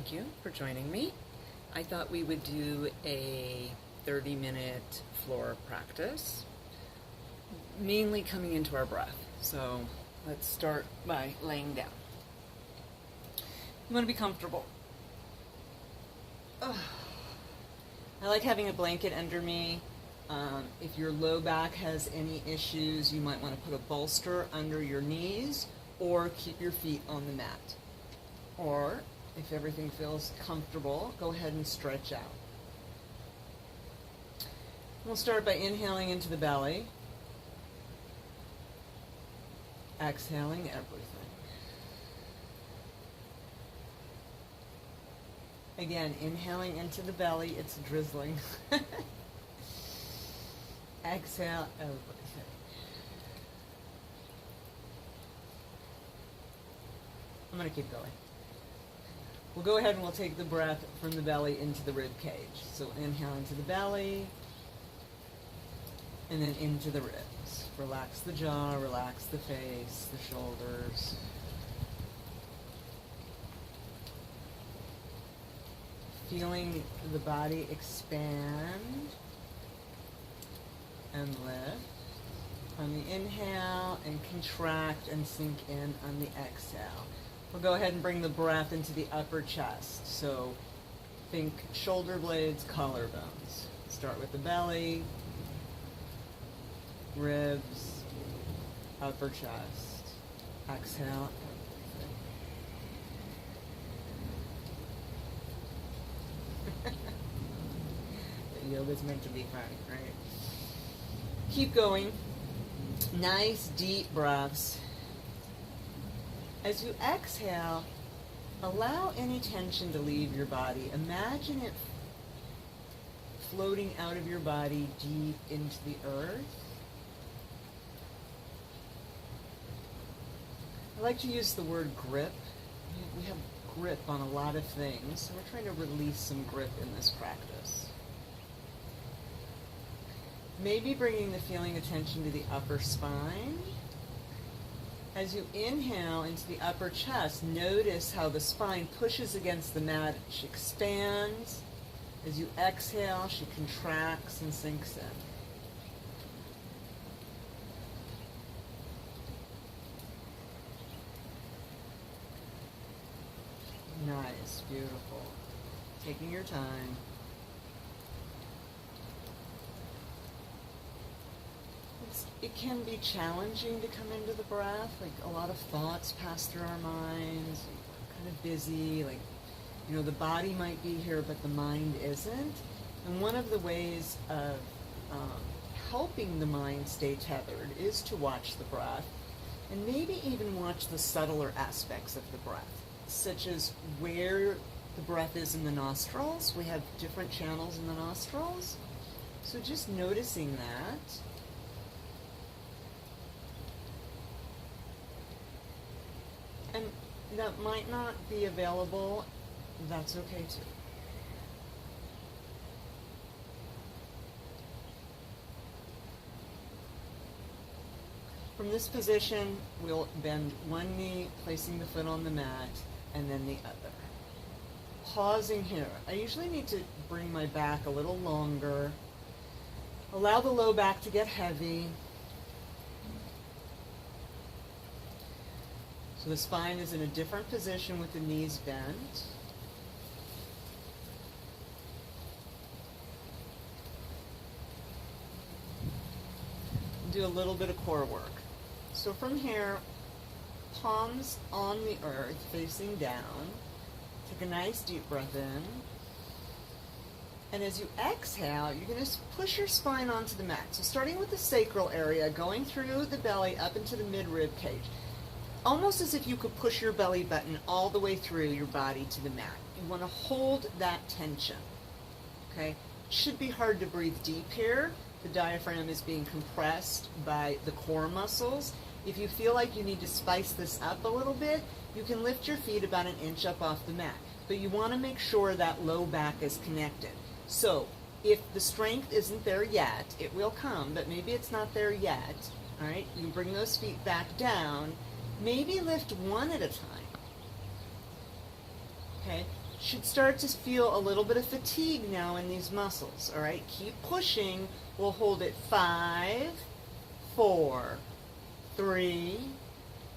Thank you for joining me. I thought we would do a 30-minute floor practice, mainly coming into our breath. So let's start by laying down. You want to be comfortable. I like having a blanket under me. If your low back has any issues, you might want to put a bolster under your knees or keep your feet on the mat. Or if everything feels comfortable, go ahead and stretch out. We'll start by inhaling into the belly, exhaling everything. Again, inhaling into the belly, it's drizzling. Exhale everything. I'm going to keep going. We'll go ahead and we'll take the breath from the belly into the rib cage. So inhale into the belly, and then into the ribs. Relax the jaw, relax the face, the shoulders. Feeling the body expand and lift on the inhale, and contract and sink in on the exhale. We'll go ahead and bring the breath into the upper chest. So think shoulder blades, collarbones. Start with the belly, ribs, upper chest. Exhale. Yoga's meant to be fun, right? Keep going. Nice deep breaths. As you exhale, allow any tension to leave your body. Imagine it floating out of your body deep into the earth. I like to use the word grip. We have grip on a lot of things, so we're trying to release some grip in this practice. Maybe bringing the feeling attention to the upper spine. As you inhale into the upper chest, notice how the spine pushes against the mat. She expands. As you exhale, she contracts and sinks in. Nice, beautiful. Taking your time. It can be challenging to come into the breath, like a lot of thoughts pass through our minds, we're kind of busy, like, you know, the body might be here, but the mind isn't. And one of the ways of helping the mind stay tethered is to watch the breath, and maybe even watch the subtler aspects of the breath, such as where the breath is in the nostrils. We have different channels in the nostrils, so just noticing that. And that might not be available, that's okay too. From this position, we'll bend one knee, placing the foot on the mat, and then the other. Pausing here. I usually need to bring my back a little longer. Allow the low back to get heavy. So the spine is in a different position with the knees bent. Do a little bit of core work. So from here, palms on the earth, facing down. Take a nice deep breath in. And as you exhale, you're going to push your spine onto the mat. So starting with the sacral area, going through the belly up into the mid-rib cage. Almost as if you could push your belly button all the way through your body to the mat. You want to hold that tension. Okay? It should be hard to breathe deep here. The diaphragm is being compressed by the core muscles. If you feel like you need to spice this up a little bit, you can lift your feet about an inch up off the mat. But you want to make sure that low back is connected. So if the strength isn't there yet, it will come, but maybe it's not there yet. All right? You bring those feet back down. Maybe lift one at a time. Okay? should start to feel a little bit of fatigue now in these muscles. All right, keep pushing. We'll hold it 5, 4, 3,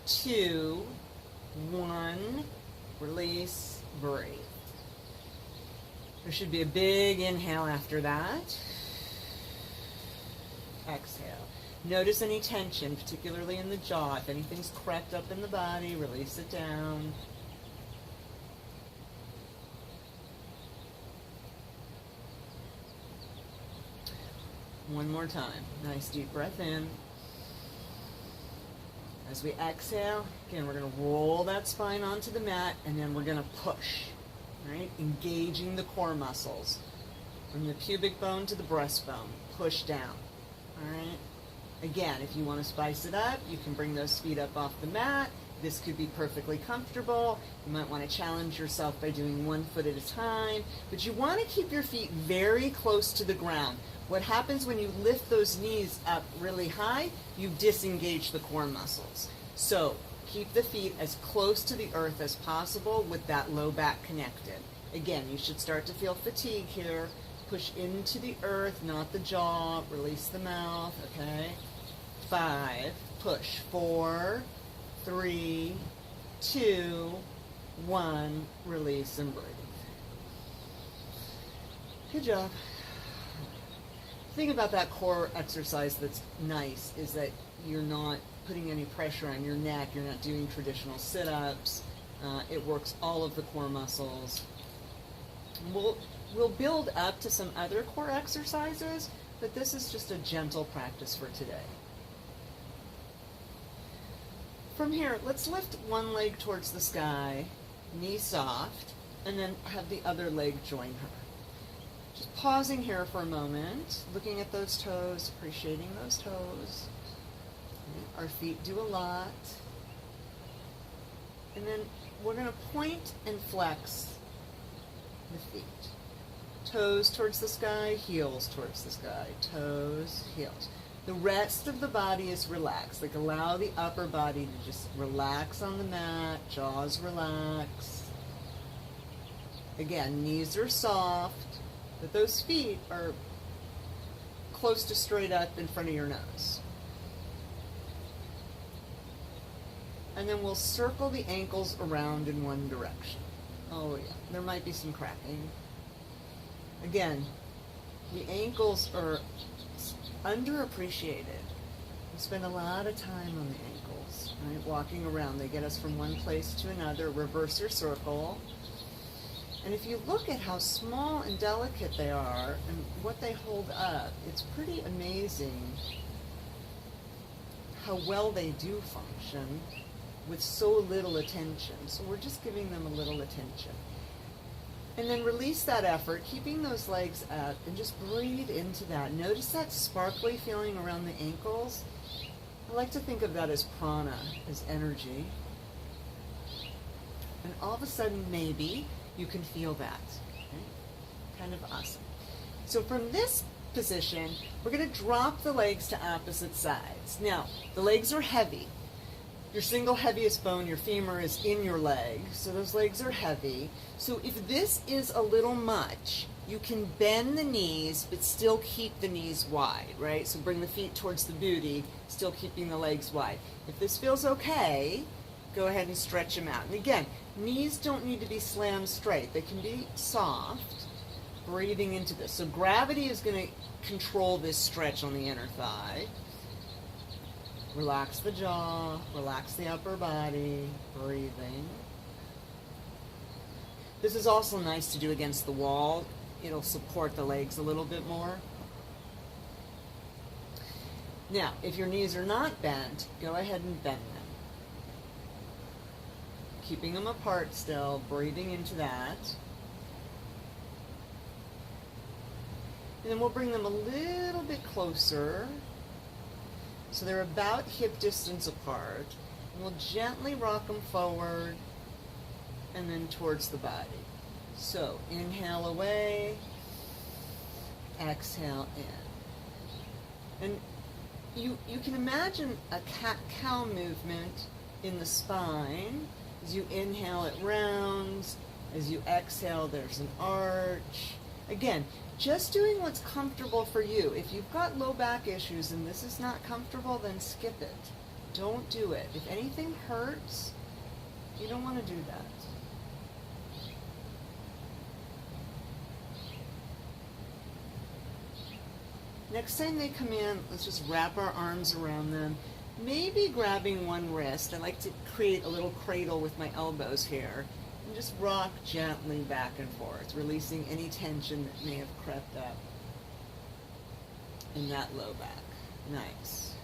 2, 1. Release, breathe. There should be a big inhale after that. Exhale. Notice any tension, particularly in the jaw. If anything's crept up in the body, release it down. One more time. Nice deep breath in. As we exhale, again, we're going to roll that spine onto the mat, and then we're going to push, right? Engaging the core muscles. From the pubic bone to the breastbone, push down, all right? Again, if you want to spice it up, you can bring those feet up off the mat. This could be perfectly comfortable. You might want to challenge yourself by doing 1 foot at a time, but you want to keep your feet very close to the ground. What happens when you lift those knees up really high, you disengage the core muscles. So keep the feet as close to the earth as possible with that low back connected. Again, you should start to feel fatigue here. Push into the earth, not the jaw. Release the mouth, okay? 5, push. 4, 3, 2, 1, release and breathe. Good job. The thing about that core exercise that's nice is that you're not putting any pressure on your neck. You're not doing traditional sit-ups. It works all of the core muscles. We'll build up to some other core exercises, but this is just a gentle practice for today. From here, let's lift one leg towards the sky, knee soft, and then have the other leg join her. Just pausing here for a moment, looking at those toes, appreciating those toes. Our feet do a lot. And then we're going to point and flex the feet. Toes towards the sky, heels towards the sky. Toes, heels. The rest of the body is relaxed. Like allow the upper body to just relax on the mat, jaws relax. Again, knees are soft, but those feet are close to straight up in front of your nose. And then we'll circle the ankles around in one direction. Oh yeah, there might be some cracking. Again, the ankles are underappreciated. We spend a lot of time on the ankles, right? Walking around. They get us from one place to another. Reverse your circle. And if you look at how small and delicate they are and what they hold up, it's pretty amazing how well they do function with so little attention. So we're just giving them a little attention. And then release that effort, keeping those legs up, and just breathe into that. Notice that sparkly feeling around the ankles. I like to think of that as prana, as energy. And all of a sudden, maybe, you can feel that. Okay? Kind of awesome. So from this position, we're going to drop the legs to opposite sides. Now, the legs are heavy. Your single heaviest bone, your femur, is in your leg, so those legs are heavy. So if this is a little much, you can bend the knees, but still keep the knees wide, right? So bring the feet towards the booty, still keeping the legs wide. If this feels okay, go ahead and stretch them out. And again, knees don't need to be slammed straight. They can be soft, breathing into this. So gravity is going to control this stretch on the inner thigh. Relax the jaw, relax the upper body, breathing. This is also nice to do against the wall. It'll support the legs a little bit more. Now, if your knees are not bent, go ahead and bend them. Keeping them apart still, breathing into that. And then we'll bring them a little bit closer. So they're about hip distance apart. And we'll gently rock them forward and then towards the body. So inhale away, exhale in. And you can imagine a cat-cow movement in the spine. As you inhale, it rounds. As you exhale, there's an arch. Again, just doing what's comfortable for you. If you've got low back issues and this is not comfortable, then skip it. Don't do it. If anything hurts, you don't want to do that. Next time they come in, let's just wrap our arms around them. Maybe grabbing one wrist. I like to create a little cradle with my elbows here. And just rock gently back and forth, releasing any tension that may have crept up in that low back. Nice.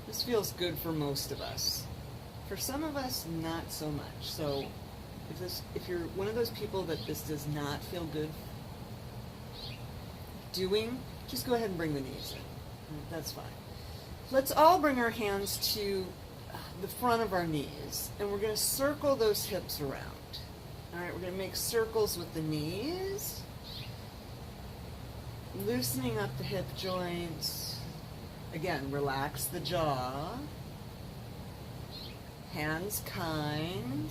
This feels good for most of us. For some of us, not so much. So if you're one of those people that this does not feel good doing, just go ahead and bring the knees in. That's fine. Let's all bring our hands to the front of our knees, and we're going to circle those hips around. All right, we're going to make circles with the knees, loosening up the hip joints. Again, relax the jaw. Hands kind.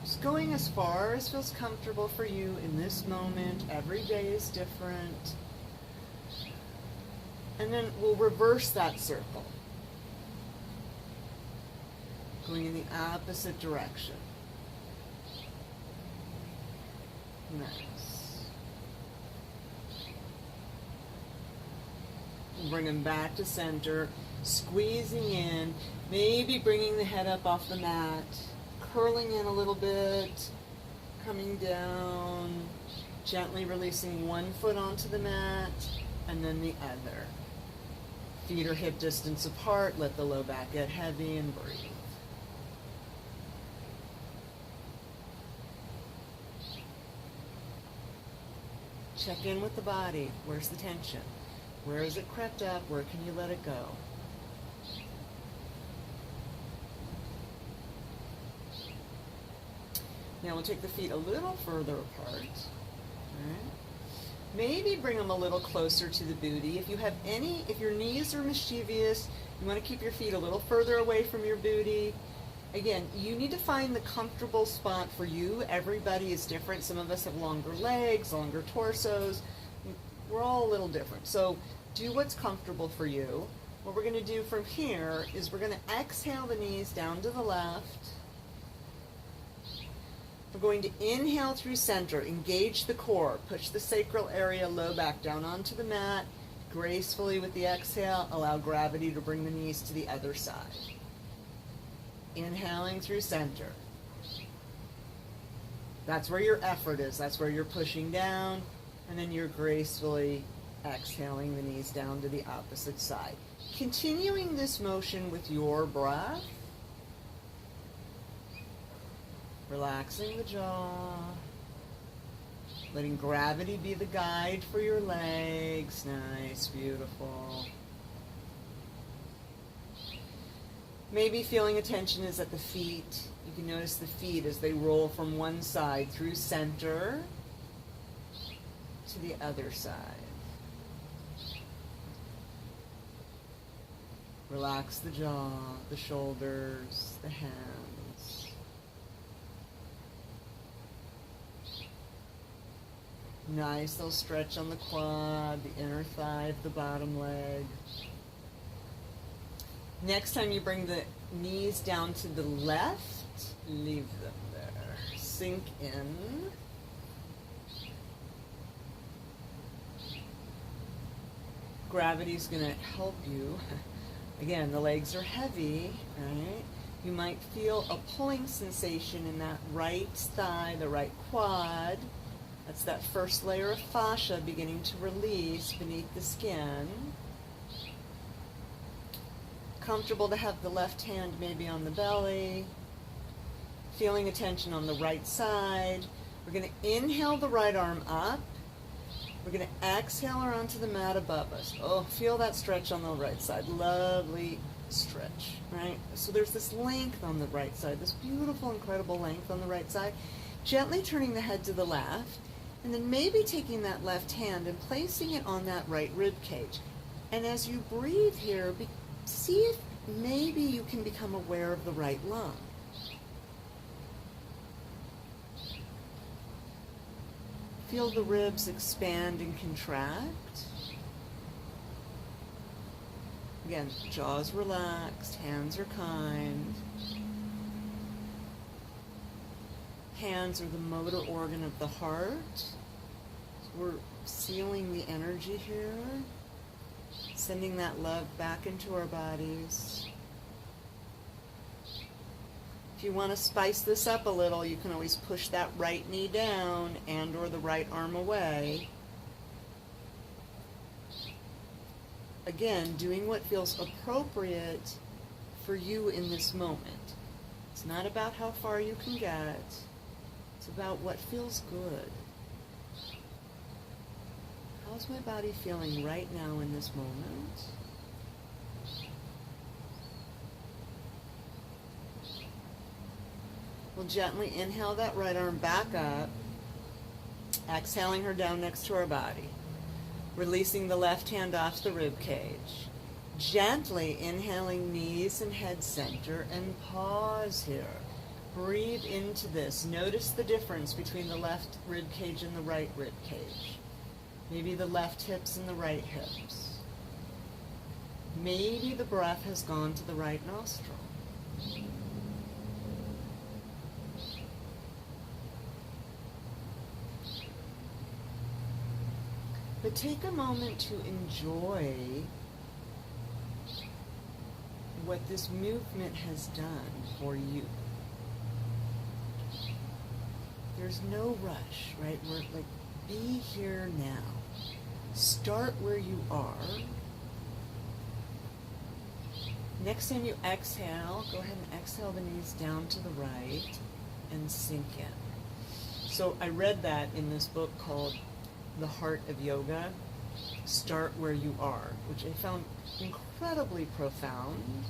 Just going as far as feels comfortable for you in this moment. Every day is different. And then we'll reverse that circle, going in the opposite direction. Nice. Bring them back to center, squeezing in, maybe bringing the head up off the mat, curling in a little bit, coming down, gently releasing one foot onto the mat, and then the other. Feet are hip distance apart, let the low back get heavy, and breathe. Check in with the body. Where's the tension? Where is it crept up? Where can you let it go? Now we'll take the feet a little further apart. All right. Maybe bring them a little closer to the booty. If your knees are mischievous, you want to keep your feet a little further away from your booty. Again, you need to find the comfortable spot for you. Everybody is different. Some of us have longer legs, longer torsos. We're all a little different. So do what's comfortable for you. What we're going to do from here is we're going to exhale the knees down to the left. We're going to inhale through center, engage the core, push the sacral area, low back down onto the mat. Gracefully with the exhale, allow gravity to bring the knees to the other side. Inhaling through center. That's where your effort is. That's where you're pushing down. And then you're gracefully exhaling the knees down to the opposite side. Continuing this motion with your breath. Relaxing the jaw. Letting gravity be the guide for your legs. Nice, beautiful. Maybe feeling a tension is at the feet. You can notice the feet as they roll from one side through center to the other side. Relax the jaw, the shoulders, the hands. Nice little stretch on the quad, the inner thigh of the bottom leg. Next time you bring the knees down to the left, leave them there. Sink in. Gravity's going to help you. Again, the legs are heavy, right? You might feel a pulling sensation in that right thigh, the right quad. That's that first layer of fascia beginning to release beneath the skin. Comfortable to have the left hand maybe on the belly. Feeling a tension on the right side. We're going to inhale the right arm up. We're going to exhale her onto the mat above us. Oh, feel that stretch on the right side. Lovely stretch, right? So there's this length on the right side, this beautiful, incredible length on the right side. Gently turning the head to the left. And then maybe taking that left hand and placing it on that right rib cage. And as you breathe here, see if maybe you can become aware of the right lung. Feel the ribs expand and contract. Again, jaws relaxed, hands are kind. Hands are the motor organ of the heart. So we're sealing the energy here, sending that love back into our bodies. If you want to spice this up a little, you can always push that right knee down and or the right arm away. Again, doing what feels appropriate for you in this moment. It's not about how far you can get. It's about what feels good. How's my body feeling right now in this moment? We'll gently inhale that right arm back up, exhaling her down next to our body. Releasing the left hand off the rib cage. Gently inhaling knees and head center and pause here. Breathe into this. Notice the difference between the left rib cage and the right rib cage. Maybe the left hips and the right hips. Maybe the breath has gone to the right nostril. But take a moment to enjoy what this movement has done for you. There's no rush, right? We're like, be here now. Start where you are. Next time you exhale, go ahead and exhale the knees down to the right and sink in. So I read that in this book called The Heart of Yoga, Start Where You Are, which I found incredibly profound.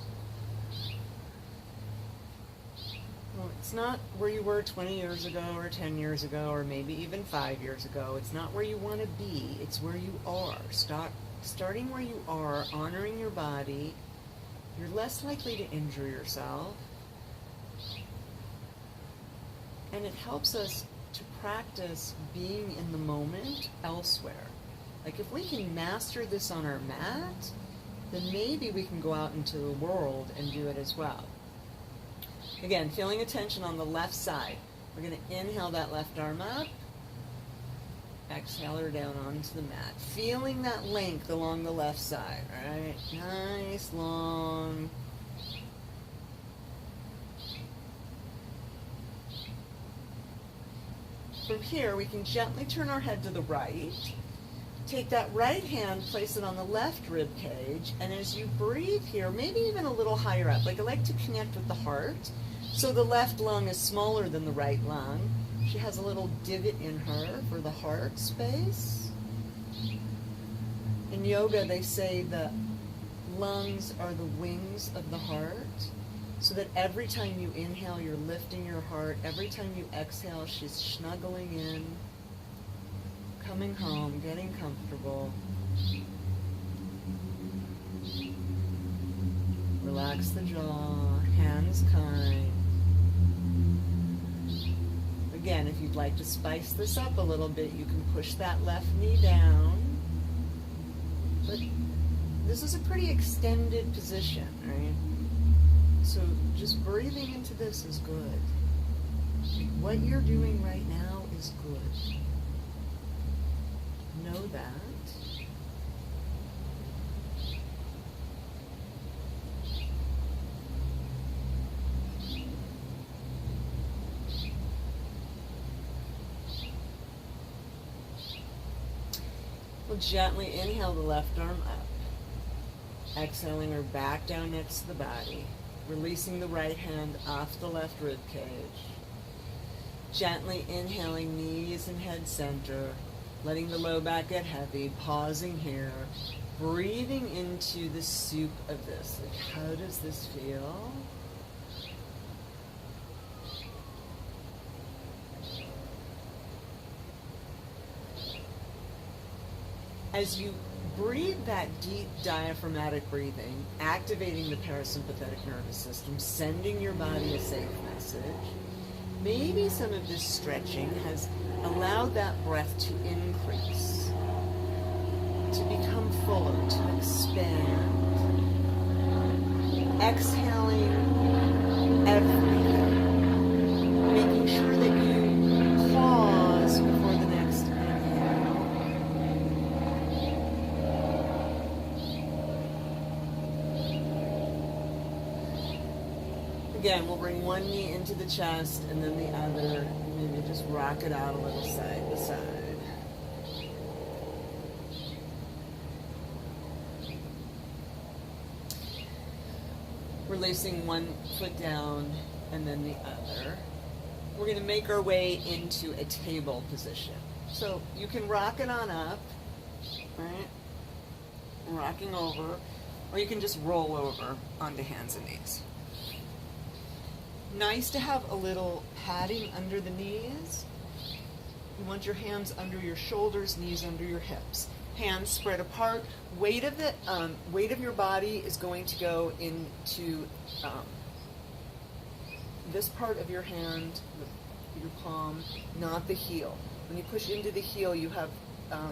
Well, it's not where you were 20 years ago or 10 years ago or maybe even 5 years ago. It's not where you want to be. It's where you are. Starting where you are, honoring your body, you're less likely to injure yourself. And it helps us to practice being in the moment elsewhere. Like if we can master this on our mat, then maybe we can go out into the world and do it as well. Again, feeling attention on the left side. We're going to inhale that left arm up, exhale her down onto the mat. Feeling that length along the left side, right? Nice, long. From here, we can gently turn our head to the right. Take that right hand, place it on the left rib cage, and as you breathe here, maybe even a little higher up, like I like to connect with the heart. So the left lung is smaller than the right lung. She has a little divot in her for the heart space. In yoga, they say the lungs are the wings of the heart, so that every time you inhale, you're lifting your heart. Every time you exhale, she's snuggling in, coming home, getting comfortable. Relax the jaw, hands kind. Again, if you'd like to spice this up a little bit, you can push that left knee down. But this is a pretty extended position, right? So just breathing into this is good. What you're doing right now is good. Know that. We'll gently inhale the left arm up, exhaling her back down next to the body, releasing the right hand off the left rib cage. Gently inhaling knees and head center, letting the low back get heavy, pausing here, breathing into the soup of this. Like, how does this feel? As you breathe that deep diaphragmatic breathing, activating the parasympathetic nervous system, sending your body a safe message, maybe some of this stretching has allowed that breath to increase, to become fuller, to expand. Exhaling everything, making sure that you pause before the next inhale. Again, we'll bring one knee into the chest and then the other, maybe just rock it out a little side to side. Releasing one foot down and then the other. We're going to make our way into a table position. So you can rock it on up, right? Rocking over, or you can just roll over onto hands and knees. Nice to have a little padding under the knees. You want your hands under your shoulders, knees under your hips. Hands spread apart. Weight of your body is going to go into this part of your hand, your palm, not the heel. When you push into the heel, you have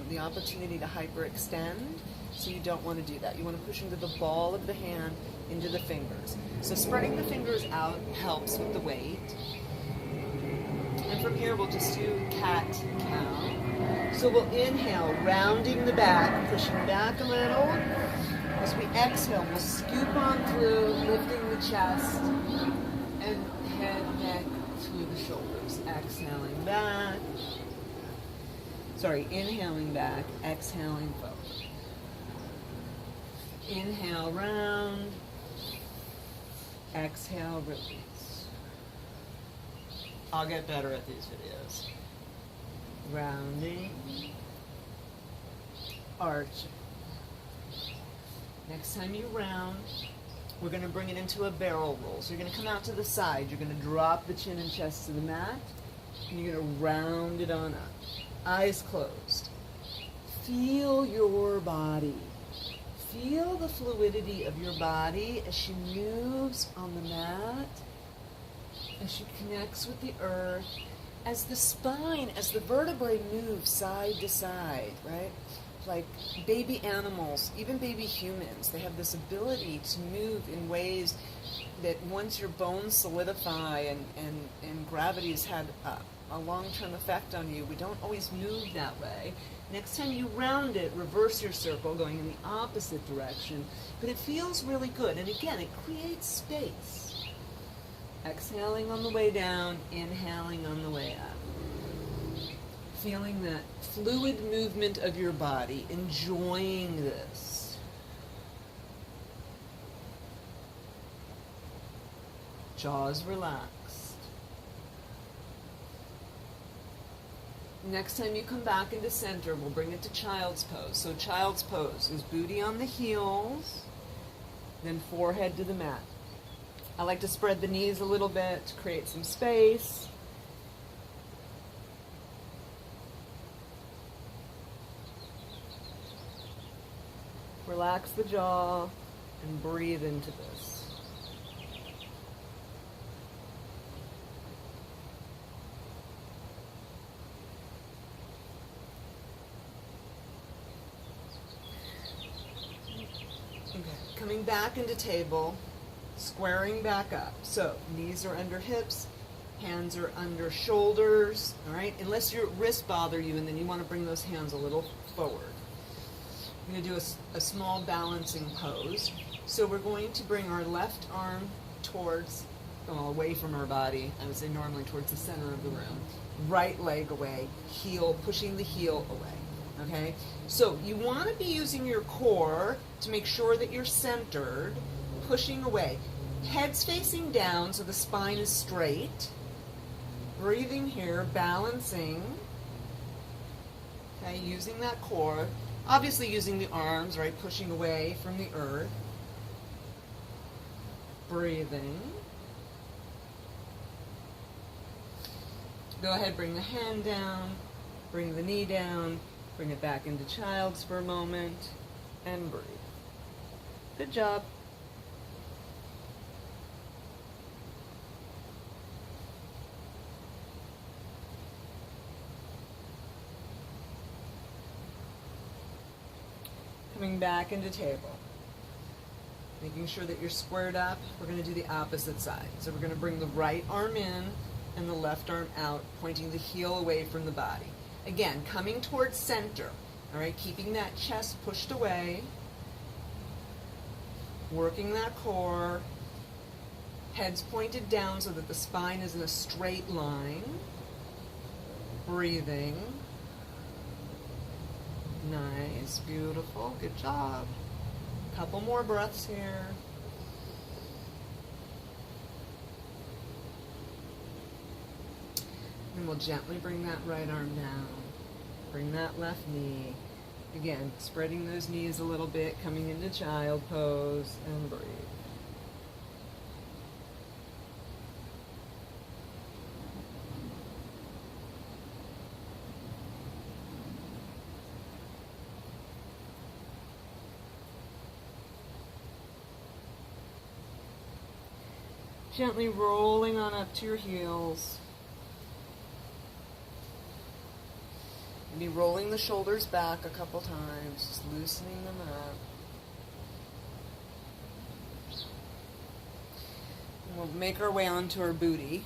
the opportunity to hyperextend, so you don't want to do that. You want to push into the ball of the hand, into the fingers. So spreading the fingers out helps with the weight. And from here, we'll just do cat-cow. So we'll inhale, rounding the back, pushing back a little. As we exhale, we'll scoop on through, lifting the chest, and head, neck to the shoulders. Exhaling back. Sorry, inhaling back, exhaling forward. Inhale, round. Exhale, release. I'll get better at these videos. Rounding, arching. Next time you round, we're going to bring it into a barrel roll. So you're going to come out to the side. You're going to drop the chin and chest to the mat, and you're going to round it on up. Eyes closed. Feel your body. Feel the fluidity of your body as she moves on the mat, as she connects with the earth, as the spine, as the vertebrae move side to side, right? Like baby animals, even baby humans, they have this ability to move in ways that once your bones solidify and gravity has had a long-term effect on you, we don't always move that way. Next time you round it, reverse your circle, going in the opposite direction. But it feels really good. And again, it creates space. Exhaling on the way down, inhaling on the way up. Feeling that fluid movement of your body, enjoying this. Jaws relaxed. Next time you come back into center, we'll bring it to child's pose. So child's pose is booty on the heels, then forehead to the mat. I like to spread the knees a little bit to create some space. Relax the jaw and breathe into this. Coming back into table, squaring back up. So knees are under hips, hands are under shoulders, all right? Unless your wrists bother you and then you want to bring those hands a little forward. I'm going to do a small balancing pose. So we're going to bring our left arm towards, away from our body. I would say normally towards the center of the room. Right leg away, heel, pushing the heel away. Okay, so you want to be using your core to make sure that you're centered, pushing away. Head's facing down so the spine is straight. Breathing here, balancing. Okay, using that core. Obviously using the arms, right, pushing away from the earth. Breathing. Go ahead, bring the hand down, bring the knee down. Bring it back into child's for a moment, and breathe. Good job. Coming back into table. Making sure that you're squared up. We're going to do the opposite side. So we're going to bring the right arm in and the left arm out, pointing the heel away from the body. Again, coming towards center. All right, keeping that chest pushed away. Working that core. Head's pointed down so that the spine is in a straight line. Breathing. Nice, beautiful, good job. Couple more breaths here. And we'll gently bring that right arm down. Bring that left knee. Again, spreading those knees a little bit, coming into child pose, and breathe. Gently rolling on up to your heels. Maybe rolling the shoulders back a couple times, just loosening them up. And we'll make our way onto our booty.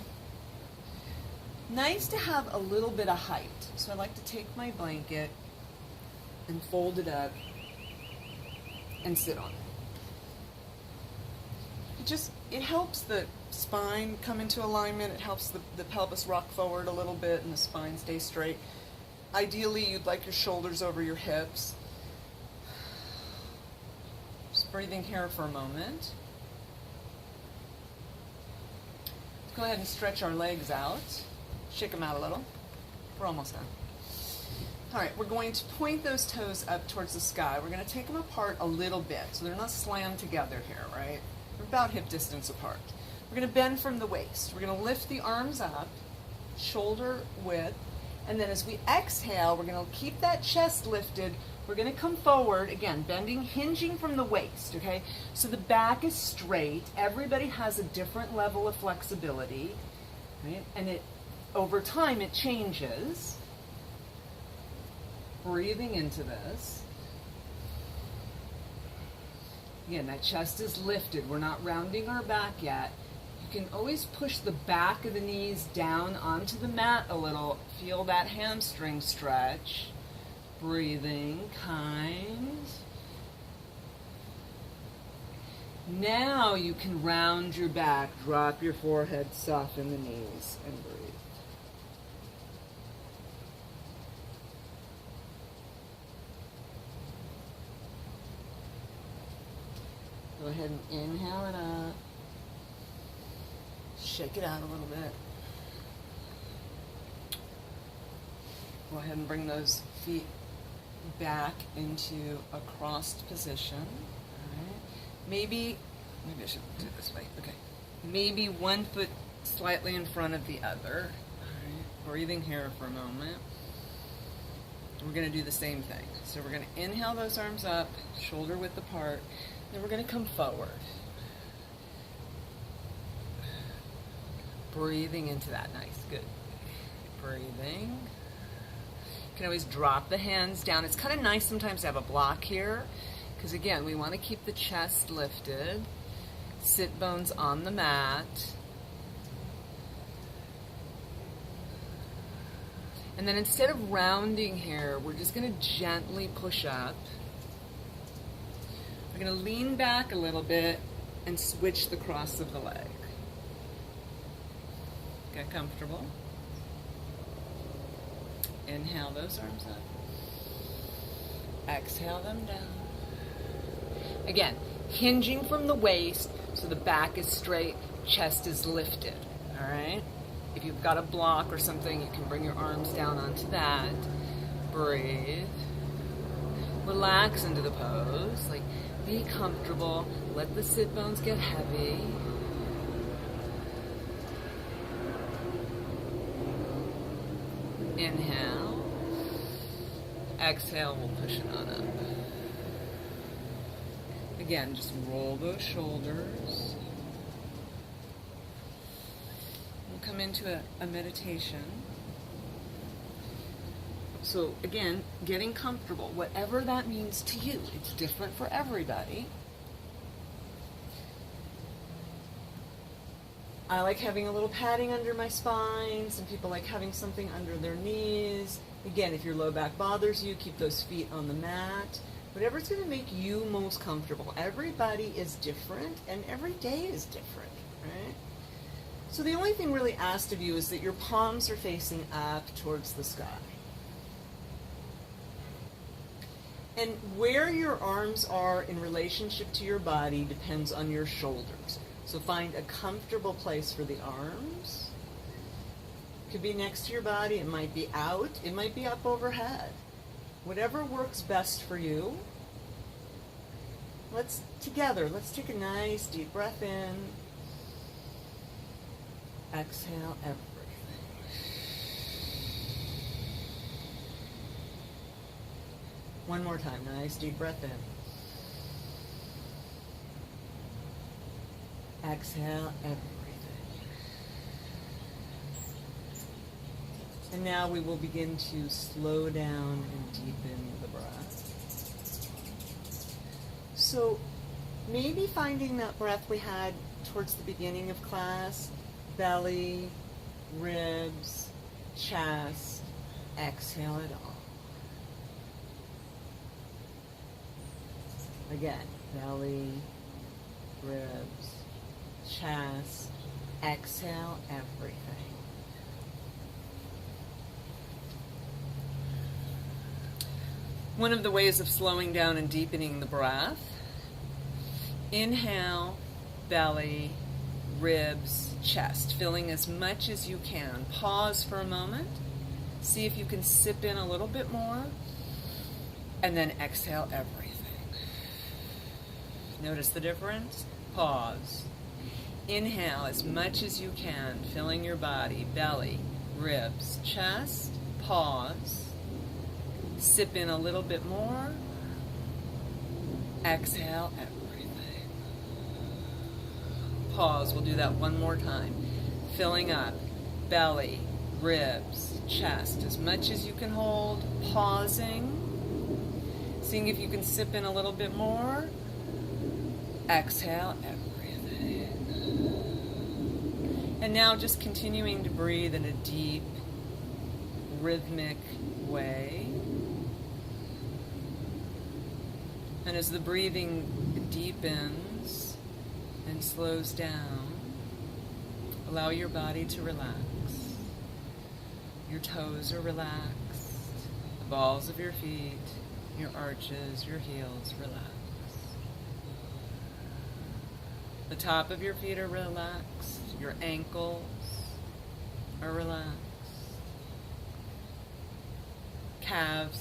Nice to have a little bit of height. So I like to take my blanket and fold it up and sit on it. It helps the spine come into alignment. It helps the pelvis rock forward a little bit and the spine stay straight. Ideally, you'd like your shoulders over your hips. Just breathing here for a moment. Let's go ahead and stretch our legs out. Shake them out a little. We're almost done. All right, we're going to point those toes up towards the sky. We're going to take them apart a little bit so they're not slammed together here, right? They're about hip distance apart. We're going to bend from the waist. We're going to lift the arms up, shoulder width, and then as we exhale, we're going to keep that chest lifted. We're going to come forward, again, bending, hinging from the waist, okay? So the back is straight. Everybody has a different level of flexibility, right? And over time, it changes. Breathing into this. Again, that chest is lifted. We're not rounding our back yet. You can always push the back of the knees down onto the mat a little. Feel that hamstring stretch. Breathing, kind. Now you can round your back, drop your forehead, soften the knees, and breathe. Go ahead and inhale it up. Shake it out a little bit. Go ahead and bring those feet back into a crossed position. All right. Maybe I should do it this way. Okay. Maybe one foot slightly in front of the other. All right. Breathing here for a moment. We're going to do the same thing. So we're going to inhale those arms up, shoulder width apart. Then we're going to come forward. Breathing into that. Nice. Good. Breathing. You can always drop the hands down. It's kind of nice sometimes to have a block here because, again, we want to keep the chest lifted. Sit bones on the mat. And then instead of rounding here, we're just going to gently push up. We're going to lean back a little bit and switch the cross of the leg. Get comfortable. Inhale those arms up. Exhale them down. Again, hinging from the waist so the back is straight, chest is lifted. All right? If you've got a block or something, you can bring your arms down onto that. Breathe. Relax into the pose. Like, be comfortable. Let the sit bones get heavy. Inhale. Exhale, we'll push it on up. Again, just roll those shoulders. We'll come into a meditation. So again, getting comfortable, whatever that means to you. It's different for everybody. I like having a little padding under my spine. Some people like having something under their knees. Again, if your low back bothers you, keep those feet on the mat. Whatever's going to make you most comfortable. Everybody is different, and every day is different, right? So the only thing really asked of you is that your palms are facing up towards the sky. And where your arms are in relationship to your body depends on your shoulders. So find a comfortable place for the arms. It could be next to your body, it might be out, it might be up overhead. Whatever works best for you. Let's take a nice deep breath in. Exhale everything. One more time, nice deep breath in. Exhale everything. And now we will begin to slow down and deepen the breath. So maybe finding that breath we had towards the beginning of class, belly, ribs, chest, exhale it all. Again, belly, ribs, chest, exhale everything. One of the ways of slowing down and deepening the breath, inhale, belly, ribs, chest, filling as much as you can. Pause for a moment, see if you can sip in a little bit more, and then exhale everything. Notice the difference? Pause. Inhale as much as you can, filling your body, belly, ribs, chest. Pause. Sip in a little bit more. Exhale everything. Pause. We'll do that one more time. Filling up, belly, ribs, chest, as much as you can hold. Pausing. Seeing if you can sip in a little bit more. Exhale everything. And now just continuing to breathe in a deep, rhythmic way. And as the breathing deepens and slows down, allow your body to relax. Your toes are relaxed, the balls of your feet, your arches, your heels relax. The top of your feet are relaxed, your ankles are relaxed, calves